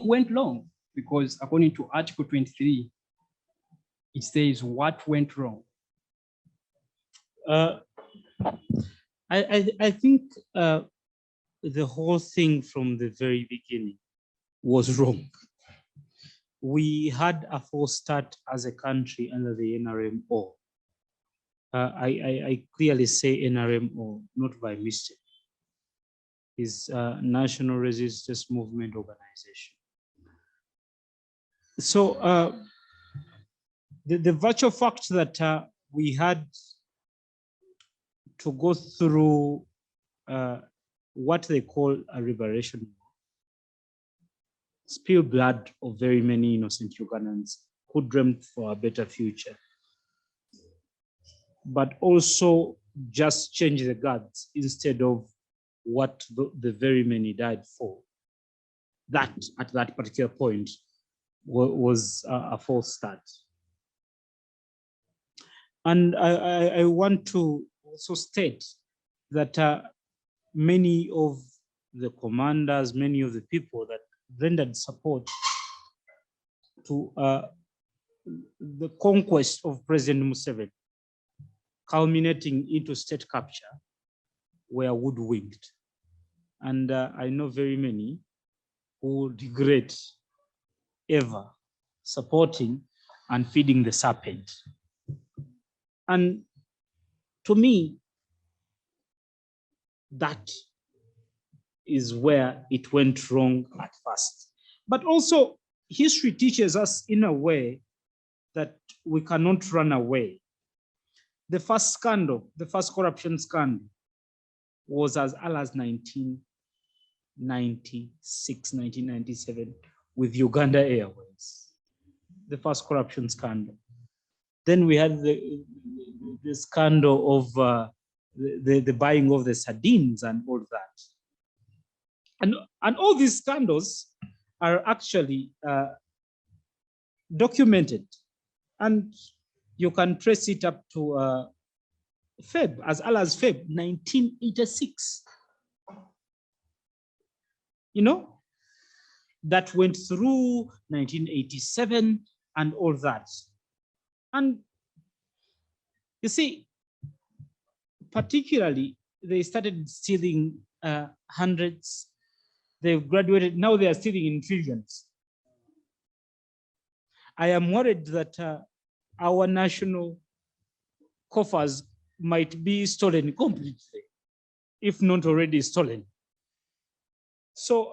went wrong? Because according to Article 23, it says what went wrong. I think the whole thing from the very beginning was wrong. We had a false start as a country under the NRMO. I clearly say NRMO, not by mistake. It's National Resistance Movement Organization. So the virtual fact that we had to go through what they call a liberation war, spill blood of very many innocent Ugandans who dreamt for a better future, but also just change the guards instead of what the very many died for. That at that particular point was a false start. And I want to also state that many of the commanders, many of the people that rendered support to the conquest of President Museveni, culminating into state capture, were woodwinked. And I know very many who regret ever supporting and feeding the serpent. And to me, that is where it went wrong at first. But also, history teaches us in a way that we cannot run away. The first scandal, the first corruption scandal, was as early as 1996, 1997, with Uganda Airways, the first corruption scandal. Then we had the scandal of the buying of the sardines and all that. And all these scandals are actually documented, and you can trace it up to Feb, as early as Feb 1986. You know, that went through 1987 and all that. And you see, particularly, they started stealing hundreds. They've graduated, now they are stealing in trillions. I am worried that our national coffers might be stolen completely, if not already stolen. So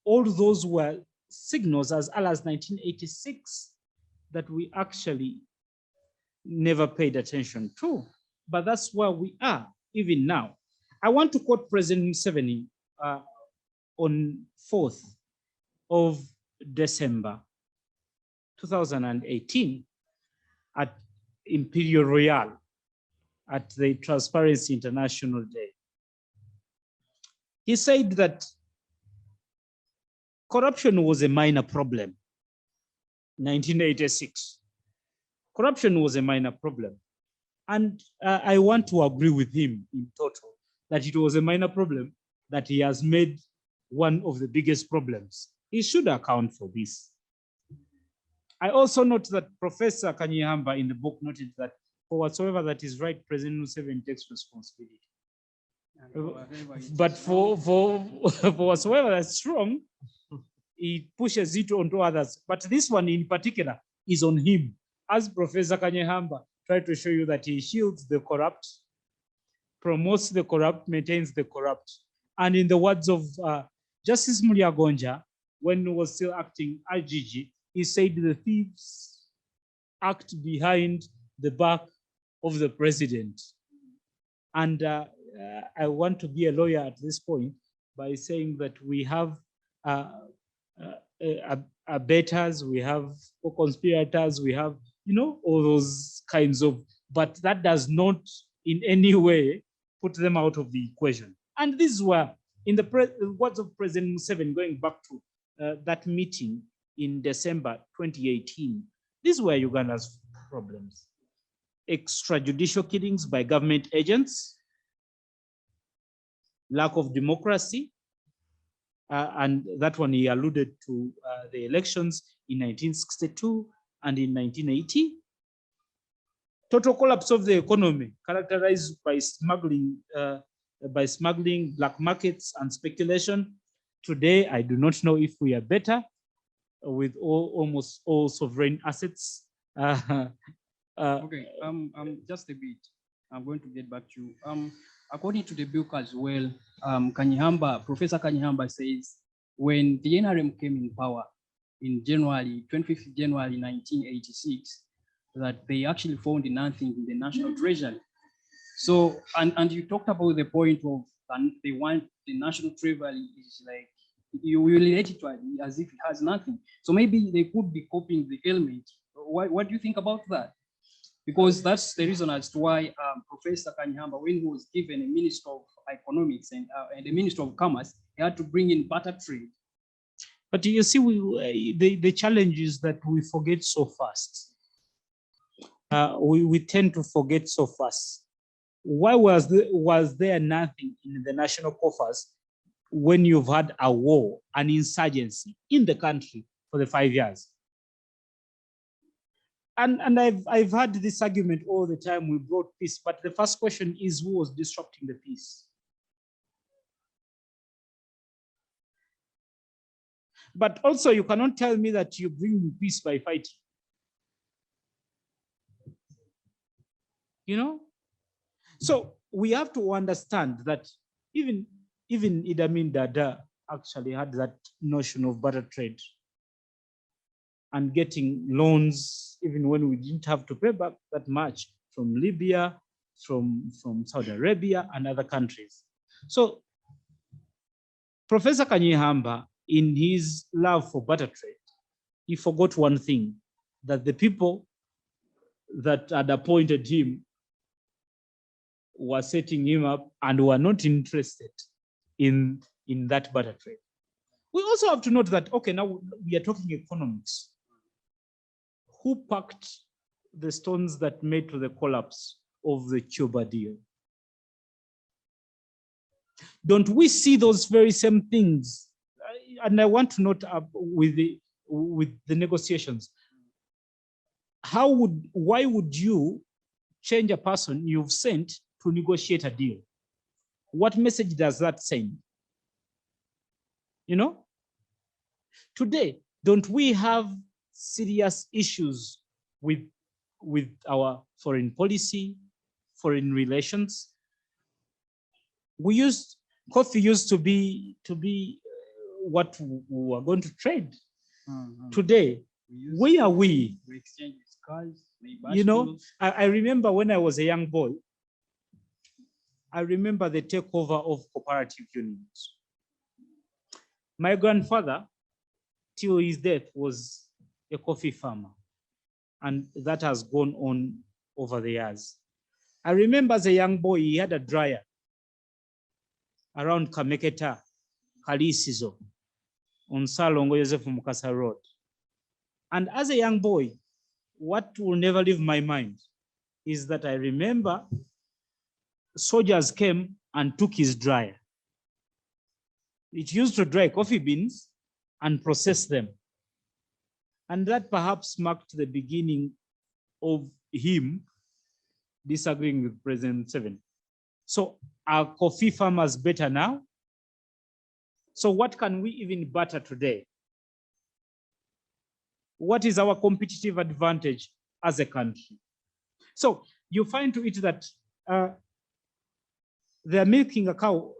all those were signals as early as 1986 that we actually never paid attention to. But that's where we are, even now. I want to quote President Museveni on 4th of December 2018 at Imperial Royal at the Transparency International Day. He said that corruption was a minor problem. 1986. Corruption was a minor problem. And I want to agree with him in total that it was a minor problem, that he has made one of the biggest problems. He should account for this. I also note that Professor Kanyihamba in the book noted that for whatsoever that is right, President Museveni takes responsibility. But for whatsoever that's wrong, he pushes it onto others. But this one in particular is on him. As Professor Kanyihamba tried to show you that he shields the corrupt, promotes the corrupt, maintains the corrupt. And in the words of Justice Mulyagonja, when he was still acting IGG, he said the thieves act behind the back of the president. And I want to be a lawyer at this point by saying that we have abettors, we have co-conspirators, we have, you know, all those kinds of, but that does not in any way put them out of the equation. And these were, in the words of President Museveni, going back to that meeting in December 2018, these were Uganda's problems. Extrajudicial killings by government agents, lack of democracy, And that one he alluded to the elections in 1962 and in 1980. Total collapse of the economy characterized by smuggling, black markets and speculation. Today, I do not know if we are better with almost all sovereign assets. Okay, just a bit. I'm going to get back to you. According to the book as well, Professor Kanyihamba says when the NRM came in power in January, 25th January 1986, that they actually found nothing in the National Treasury. So, and you talked about the point of they want the National Treasury is like, you relate it to it as if it has nothing. So maybe they could be copying the element. What do you think about that? Because that's the reason as to why Professor Kanyihamba, when he was given a Minister of Economics and a Minister of Commerce, he had to bring in barter trade. But you see, the challenge is that we forget so fast. We tend to forget so fast. Why was there nothing in the national coffers when you've had a war, an insurgency in the country for the 5 years? And I've had this argument all the time. We brought peace, but the first question is who was disrupting the peace? But also, you cannot tell me that you bring peace by fighting. You know? So we have to understand that even Idi Amin Dada actually had that notion of barter trade and getting loans, even when we didn't have to pay back that much, from Libya, from Saudi Arabia and other countries. So Professor Kanyihamba, in his love for barter trade, he forgot one thing, that the people that had appointed him were setting him up and were not interested in that barter trade. We also have to note that, okay, now we are talking economics. Who packed the stones that made to the collapse of the Cuba deal? Don't we see those very same things? And I want to note with the negotiations. Why would you change a person you've sent to negotiate a deal? What message does that send? You know? Today, don't we have serious issues with our foreign policy, foreign relations? Coffee used to be what we were going to trade. Today, where are we? We exchange cars, you know, I remember when I was a young boy, I remember the takeover of cooperative unions. My grandfather, till his death, was a coffee farmer, and that has gone on over the years. I remember as a young boy, he had a dryer around Kameketa, Kalisizo, on Salongo Joseph Mukasa Road. And as a young boy, what will never leave my mind is that I remember soldiers came and took his dryer. It used to dry coffee beans and process them. And that perhaps marked the beginning of him disagreeing with President Seven. So are coffee farmers better now? So what can we even barter today? What is our competitive advantage as a country? So you find to it that they're milking a cow.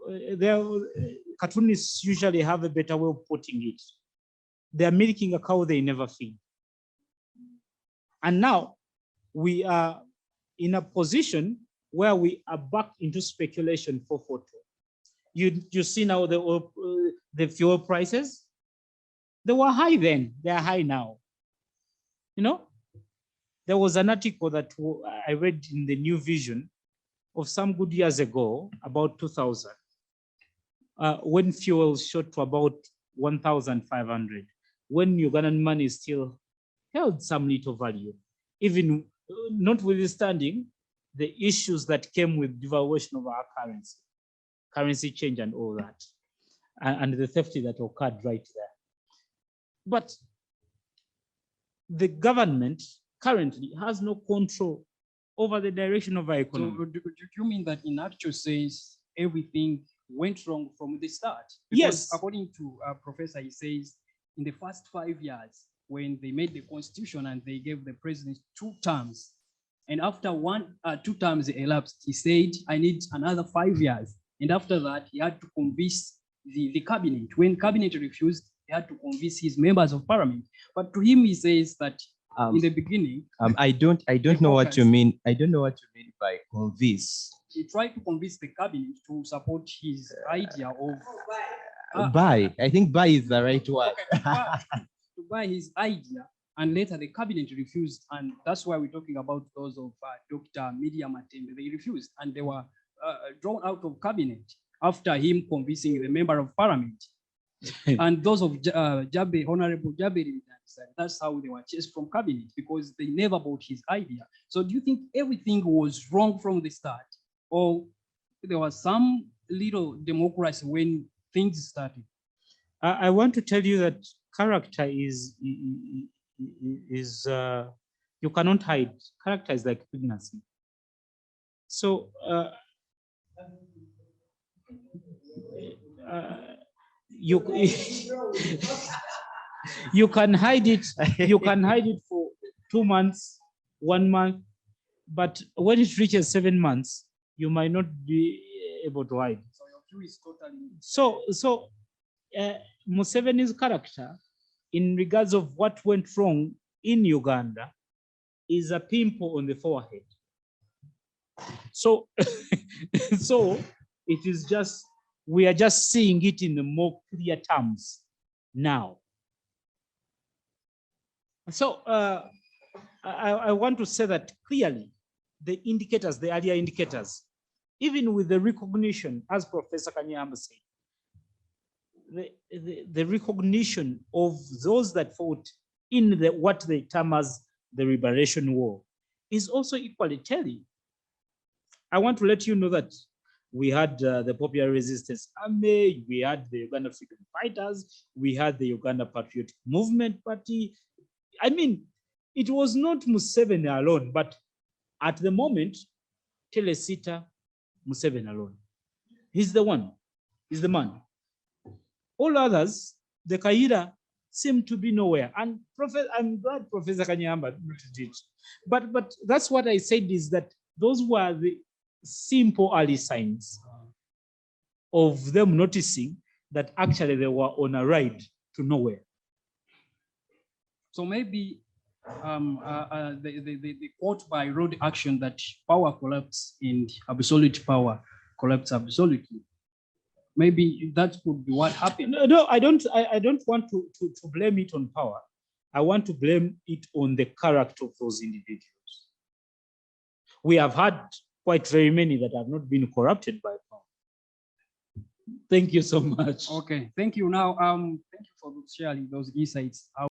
Cartoonists usually have a better way of putting it. They're milking a cow they never feed. And now we are in a position where we are back into speculation for photo. You see now the fuel prices? They were high then, they are high now. You know, there was an article that I read in the New Vision of some good years ago, about 2000, when fuel shot to about 1,500, when Ugandan money still held some little value, even notwithstanding the issues that came with devaluation of our currency change and all that. and the theft that occurred right there. But the government currently has no control over the direction of our economy. So do you mean that in actual sense, everything went wrong from the start? Because Yes. according to Professor, he says in the first 5 years, when they made the constitution and they gave the president 2 terms, and after 2 terms elapsed, he said, I need another 5 years. And after that, he had to convince the cabinet. When cabinet refused, he had to convince his members of parliament. But to him, he says that in the beginning, I don't know what you mean. I don't know what you mean by convince. he tried to convince the cabinet to support his idea of Buy. I think buy is the right word. to buy his idea, and later the cabinet refused, and that's why we're talking about those of Dr. Media Matembe. They refused, and they were drawn out of cabinet after him convincing the member of parliament. And those of Honorable Jaberi, that's how they were chased from cabinet, because they never bought his idea. So do you think everything was wrong from the start, or there was some little democracy when things started? I want to tell you that character is you cannot hide. Character is like pregnancy. So you can hide it. You can hide it for 2 months, 1 month, but when it reaches 7 months, you might not be able to hide. So your view is totally. So Museveni's character, in regards of what went wrong in Uganda, is a pimple on the forehead. So, so it is just, we are just seeing it in the more clear terms now. So I want to say that clearly, the indicators, the earlier indicators, even with the recognition, as Professor Kanyihamba said, the recognition of those that fought in what they term as the Liberation War is also equally telling. I want to let you know that we had the Popular Resistance Army, we had the Uganda Freedom Fighters, we had the Uganda Patriotic Movement Party. I mean, it was not Museveni alone, but at the moment, Telesita Museveni alone. He's the one, he's the man. All others, the Kaira, seem to be nowhere. And I'm glad Professor Kanyihamba did it. But that's what I said, is that those were the simple early signs of them noticing that actually they were on a ride to nowhere. So maybe the quote by Road Action that power collapses and absolute power collapses absolutely. Maybe that could be what happened. No, I don't want to blame it on power. I want to blame it on the character of those individuals. We have had quite very many that have not been corrupted by power. Thank you so much. Okay, thank you. Now, thank you for sharing those insights. I